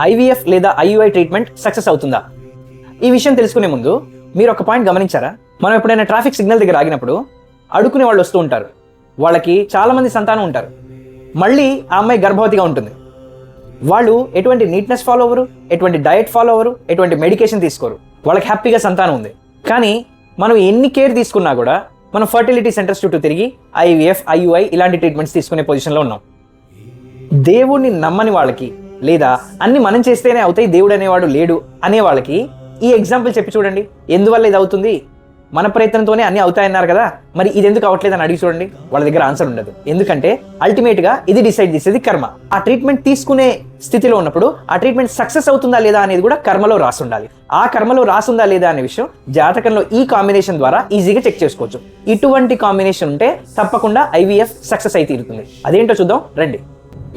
IVF లేదా IUI treatment success అవుతుందా? ఈ విషయం తెలుసుకునే ముందు మీరు ఒక పాయింట్ గమనించారా? మనం ఎప్పుడైనా ట్రాఫిక్ సిగ్నల్ దగ్గర ఆగినప్పుడు అడుక్కునే వాళ్ళు వస్తూ ఉంటారు. వాళ్ళకి చాలామంది సంతానం ఉంటారు. మళ్ళీ ఆ అమ్మాయి గర్భవతిగా ఉంటుంది. వాళ్ళు ఎటువంటి నీట్నెస్ ఫాలో అవ్వరు, ఎటువంటి డయట్ ఫాలో అవ్వరు, ఎటువంటి మెడికేషన్ తీసుకోరు. వాళ్ళకి హ్యాపీగా సంతానం ఉంది. కానీ మనం ఎన్ని కేర్ తీసుకున్నా కూడా మనం ఫర్టిలిటీ సెంటర్స్ చుట్టూ తిరిగి ఐవీఎఫ్, ఐయుఐ ఇలాంటి ట్రీట్మెంట్స్ తీసుకునే పొజిషన్లో ఉన్నాం. దేవుడిని నమ్మని వాళ్ళకి, లేదా అన్ని మనం చేస్తేనే అవుతాయి, దేవుడు అనేవాడు లేడు అనే వాళ్ళకి ఈ ఎగ్జాంపుల్ చెప్పి చూడండి. ఎందువల్ల ఇది అవుతుంది? మన ప్రయత్నంతోనే అన్ని అవుతాయన్నారు కదా, మరి ఇది ఎందుకు అవ్వట్లేదు అని అడిగి చూడండి. వాళ్ళ దగ్గర ఆన్సర్ ఉండదు. ఎందుకంటే అల్టిమేట్గా ఇది డిసైడ్ చేసేది కర్మ. ఆ ట్రీట్మెంట్ తీసుకునే స్థితిలో ఉన్నప్పుడు ఆ ట్రీట్మెంట్ సక్సెస్ అవుతుందా లేదా అనేది కూడా కర్మలో రాసి ఉండాలి. ఆ కర్మలో రాసుందా లేదా అనే విషయం జాతకంలో ఈ కాంబినేషన్ ద్వారా ఈజీగా చెక్ చేసుకోవచ్చు. ఇటువంటి కాంబినేషన్ ఉంటే తప్పకుండా ఐవీఎఫ్ సక్సెస్ అయితే తీరుతుంది. అదేంటో చూద్దాం రండి.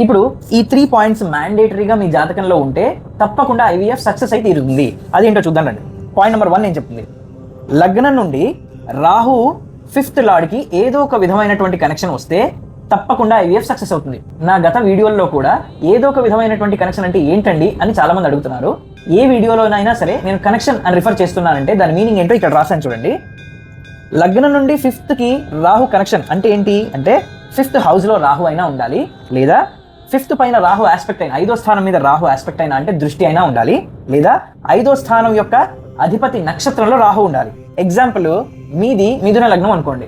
ఇప్పుడు ఈ 3 పాయింట్స్ మ్యాండేటరీగా మీ జాతకంలో ఉంటే తప్పకుండా ఐవీఎఫ్ సక్సెస్ అయితే తీరుతుంది. అదేంటో చూద్దాం రండి. పాయింట్ నెంబర్ 1 ఏం చెప్తుంది? లగ్నం నుండి రాహు 5th లార్డ్కి ఏదో ఒక విధమైనటువంటి కనెక్షన్ వస్తే తప్పకుండా ఐవీఎఫ్ సక్సెస్ అవుతుంది. నా గత వీడియోల్లో కూడా ఏదో ఒక విధమైనటువంటి కనెక్షన్ అంటే ఏంటండి అని చాలా మంది అడుగుతున్నారు. ఏ వీడియోలోనైనా సరే నేను కనెక్షన్ అని రిఫర్ చేస్తున్నానంటే దాని మీనింగ్ ఏంటో ఇక్కడ రాసాను చూడండి. లగ్నం నుండి 5thకి రాహు కనెక్షన్ అంటే ఏంటి అంటే 5th హౌస్లో రాహు అయినా ఉండాలి, లేదా 5th పైన రాహు ఆస్పెక్ట్ అయినా, 5వ స్థానం మీద రాహు ఆస్పెక్ట్ అయినా అంటే దృష్టి అయినా ఉండాలి, లేదా 5వ స్థానం యొక్క అధిపతి నక్షత్రంలో రాహు ఉండాలి. ఎగ్జాంపుల్ మీది మిథున లగ్నం అనుకోండి.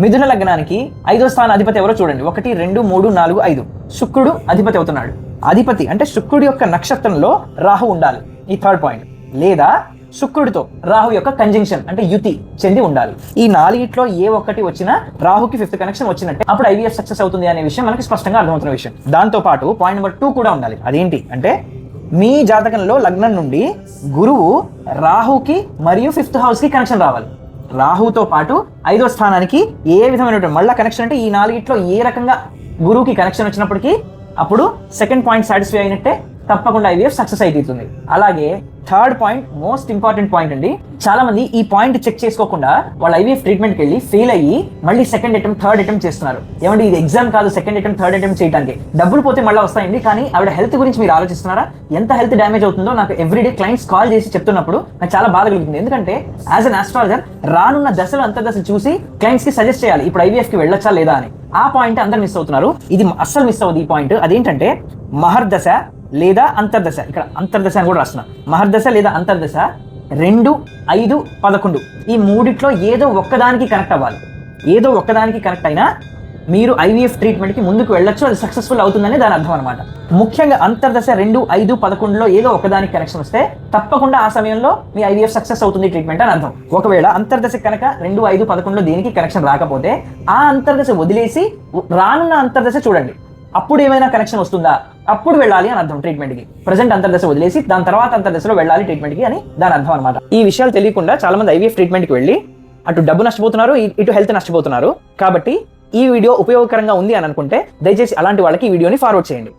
మిథున లగ్నానికి 5వ స్థాన అధిపతి ఎవరో చూడండి. 1, 2, 3, 4, 5 శుక్రుడు అధిపతి అవుతున్నాడు. అధిపతి అంటే శుక్రుడి యొక్క నక్షత్రంలో రాహు ఉండాలి. ఈ 3rd పాయింట్. లేదా శుక్రుడితో రాహు యొక్క కంజంక్షన్ అంటే యుతి చెంది ఉండాలి. ఈ 4 ఏ ఒక్కటి వచ్చినా రాహుకి 5th కనెక్షన్ వచ్చినట్టే. అప్పుడు ఐవీఎఫ్ సక్సెస్ అవుతుంది అనే విషయం మనకి స్పష్టంగా అర్థమవుతున్న విషయం. దాంతో పాటు పాయింట్ నెంబర్ 2 కూడా ఉండాలి. అదేంటి అంటే మీ జాతకంలో లగ్నం నుండి గురువు రాహుకి మరియు 5th హౌస్కి కనెక్షన్ రావాలి. రాహుతో పాటు 5వ స్థానానికి ఏ విధమైన మళ్ళా కనెక్షన్ అంటే ఈ 4 ఏ రకంగా గురువుకి కనెక్షన్ వచ్చినప్పటికీ అప్పుడు 2nd పాయింట్ సాటిస్ఫై అయినట్టే. తప్పకుండా ఐవీఎఫ్ సక్సెస్ అయిపోతుంది. అలాగే 3rd point most important point అండి. చాలా మంది ఈ పాయింట్ చెక్ చేసుకోకుండా వాళ్ళు ఐవీఎఫ్ ట్రీట్మెంట్కి వెళ్ళి ఫెయిల్ అయ్యి మళ్ళీ 2nd అటెంప్ట్ 3rd అటెంప్ట్ చేస్తున్నారు. ఏమంటే ఇది ఎగ్జామ్ కాదు 2nd అటెంప్ట్ 3rd అటెంప్ట్ చేయడానికి. డబ్బులు పోతే మళ్ళీ వస్తాయండి, కానీ ఆవిడ హెల్త్ గురించి మీరు ఆలోచిస్తున్నారా? ఎంత హెల్త్ డ్యామేజ్ అవుతుందో నాకు ఎవ్రీడే క్లయింట్స్ కాల్ చేసి చెప్తున్నప్పుడు నాకు చాలా బాధ కలుగుతుంది. ఎందుకంటే యాజ్ అన్ ఆస్ట్రాలజర్ రానున్న దశలు అంతర్దశలు చూసి క్లయింట్స్ కి సజెస్ట్ చేయాలి ఇప్పుడు ఐవీఎఫ్కి వెళ్ళొచ్చా లేదా అని. ఆ పాయింట్ అందరు మిస్ అవుతున్నారు. ఇది అస్సలు మిస్ అవ్వదు. ఈ పాయింట్ అదేంటంటే మహర్దశ లేదా అంతర్దశ, ఇక్కడ అంతర్దశ అని కూడా రాస్తున్నా. మహర్దశ లేదా అంతర్దశ 2, 5, 11 ఈ 3 ఏదో ఒక్కదానికి కనెక్ట్ అవ్వాలి. ఏదో ఒక్కదానికి కనెక్ట్ అయినా మీరు ఐవీఎఫ్ ట్రీట్మెంట్కి ముందుకు వెళ్ళొచ్చు, అది సక్సెస్ఫుల్ అవుతుందని దాని అర్థం అనమాట. ముఖ్యంగా అంతర్దశ 2, 5, 11లో ఏదో ఒకదానికి కనెక్షన్ వస్తే తప్పకుండా ఆ సమయంలో మీ ఐవీఎఫ్ సక్సెస్ అవుతుంది ట్రీట్మెంట్ అని అర్థం. ఒకవేళ అంతర్దశ కనుక 2, 5, 11లో దేనికి కనెక్షన్ రాకపోతే ఆ అంతర్దశ వదిలేసి రానున్న అంతర్దశ చూడండి. అప్పుడు ఏమైనా కనెక్షన్ వస్తుందా, అప్పుడు వెళ్ళాలి అని అర్థం ట్రీట్మెంట్కి. ప్రజెంట్ అంతర్దశ వదిలేసి దాని తర్వాత అంతర్దశలో వెళ్ళాలి ట్రీట్మెంట్కి అని దాని అర్థం అనమాట. ఈ విషయాలు తెలియకుండా చాలా మంది ఐవీఎఫ్ ట్రీట్మెంట్కి వెళ్ళి అటు డబ్బు నష్టపోతున్నారు, ఇటు హెల్త్ నష్టపోతున్నారు. కాబట్టి ఈ వీడియో ఉపయోగకరంగా ఉంది అని అనుకుంటే దయచేసి అలాంటి వాళ్ళకి ఈ వీడియోని ఫార్వర్డ్ చేయండి.